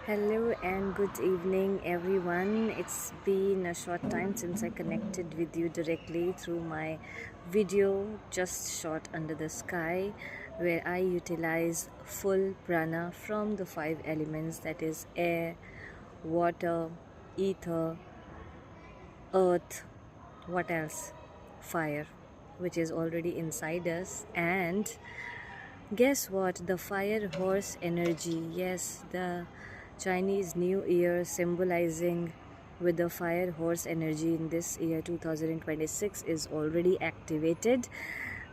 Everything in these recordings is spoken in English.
Hello and good evening, everyone. It's been a short time since I connected with you directly through my video just shot under the sky, where I utilize full prana from the five elements, that is air, water, ether, earth, what else? Fire, which is already inside us. And guess what? The fire horse energy. Yes, the Chinese New Year symbolizing with the fire horse energy in this year 2026 is already activated.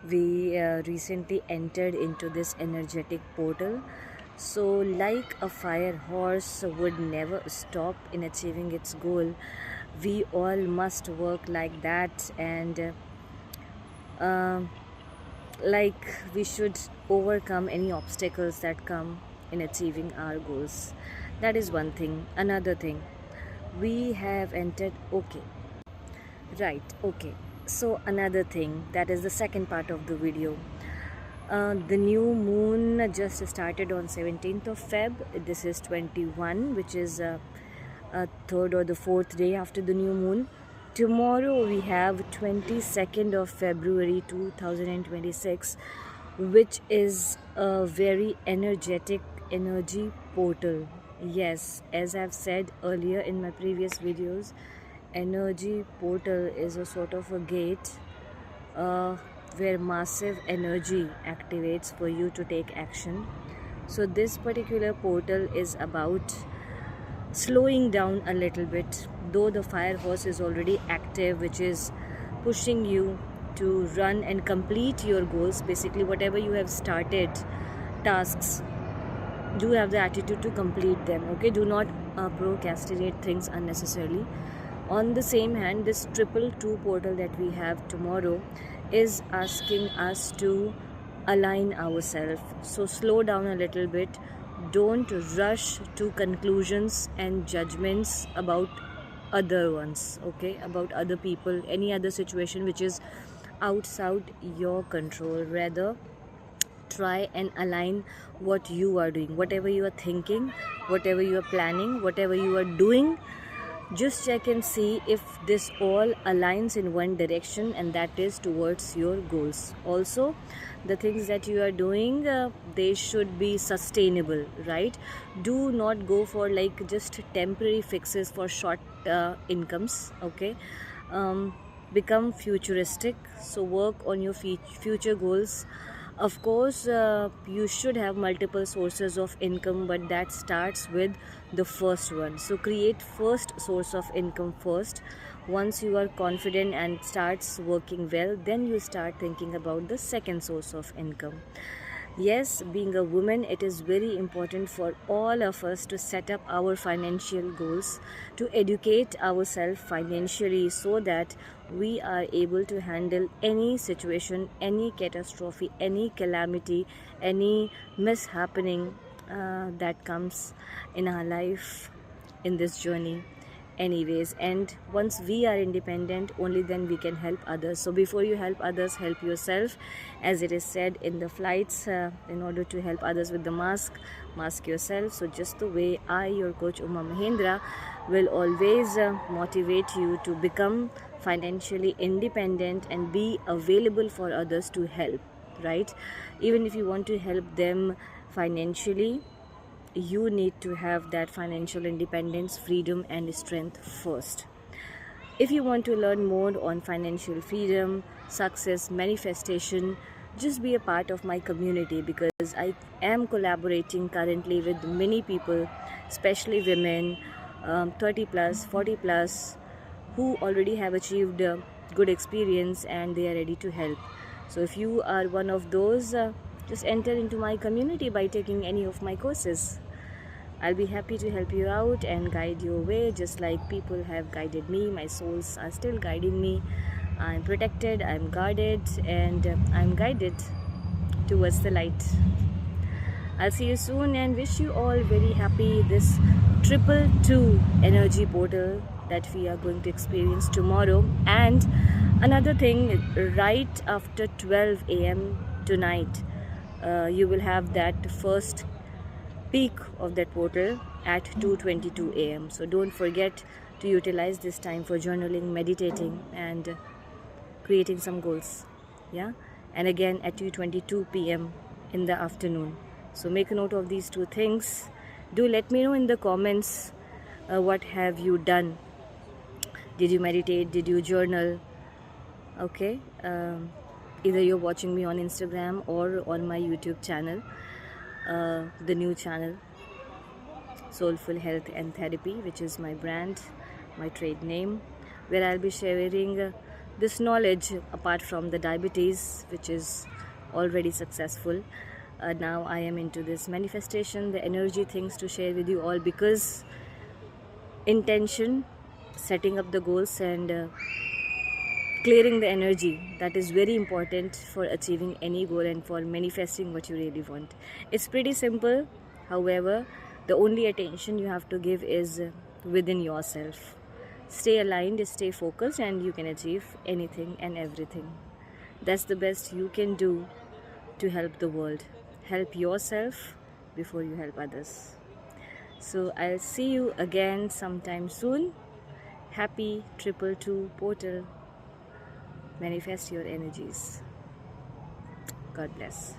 We recently entered into this energetic portal. So, like a fire horse would never stop in achieving its goal, we all must work like that, and like we should overcome any obstacles that come in achieving our goals. That is one thing. Another thing, we have entered. Okay, right, okay. So another thing, that is the second part of the video. The new moon just started on 17th of Feb. This is 21, which is a third or the fourth day after the new moon. Tomorrow we have 22nd of February 2026, which is a very energetic energy portal. Yes, as I've said earlier in my previous videos, energy portal is a sort of a gate where massive energy activates for you to take action. So this particular portal is about slowing down a little bit, though the fire horse is already active, which is pushing you to run and complete your goals. Basically, whatever you have started, tasks, do have the attitude to complete them. Okay, do not procrastinate things unnecessarily. On the same hand, this 222 portal that we have tomorrow is asking us to align ourselves. So slow down a little bit. Don't rush to conclusions and judgments about other ones, okay, about other people, any other situation which is outside your control. Rather, try and align what you are doing, whatever you are thinking, whatever you are planning, whatever you are doing. Just check and see if this all aligns in one direction, and that is towards your goals. Also, the things that you are doing, they should be sustainable, right? Do not go for like just temporary fixes for short incomes, okay? Become futuristic, so work on your future goals. Of course, you should have multiple sources of income, but that starts with the first one. So create first source of income first. Once you are confident and starts working well, then you start thinking about the second source of income. Yes, being a woman, it is very important for all of us to set up our financial goals, to educate ourselves financially, so that we are able to handle any situation, any catastrophe, any calamity, any mishappening that comes in our life in this journey anyways. And once we are independent, only then we can help others. So before you help others, help yourself, as it is said in the flights, in order to help others with the mask yourself. So just the way I, your coach Uma Mahendra, will always motivate you to become financially independent and be available for others to help, right? Even if you want to help them financially, you need to have that financial independence, freedom and strength first. If you want to learn more on financial freedom, success, manifestation, just be a part of my community, because I am collaborating currently with many people, especially women, 30 plus, 40 plus, who already have achieved good experience and they are ready to help. So if you are one of those, just enter into my community by taking any of my courses. I'll be happy to help you out and guide your way, just like people have guided me. My souls are still guiding me. I'm protected, I'm guarded, and I'm guided towards the light. I'll see you soon and wish you all very happy this 222 energy portal that we are going to experience tomorrow. And another thing, right after 12 a.m. tonight, you will have that first peak of that portal at 2:22 a.m. So don't forget to utilize this time for journaling, meditating, and creating some goals. Yeah, and again at 2:22 p.m. in the afternoon. So make a note of these two things. Do let me know in the comments what have you done. Did you meditate? Did you journal? Okay, either you're watching me on Instagram or on my YouTube channel, the new channel Soulful Health and Therapy, which is my brand, my trade name, where I'll be sharing this knowledge apart from the diabetes, which is already successful. Now I am into this manifestation, the energy things to share with you all, because intention, setting up the goals, and clearing the energy, that is very important for achieving any goal and for manifesting what you really want. It's pretty simple. However, the only attention you have to give is within yourself. Stay aligned, stay focused, and you can achieve anything and everything. That's the best you can do to help the world. Help yourself before you help others. So I'll see you again sometime soon. Happy 222 portal. Manifest your energies. God bless.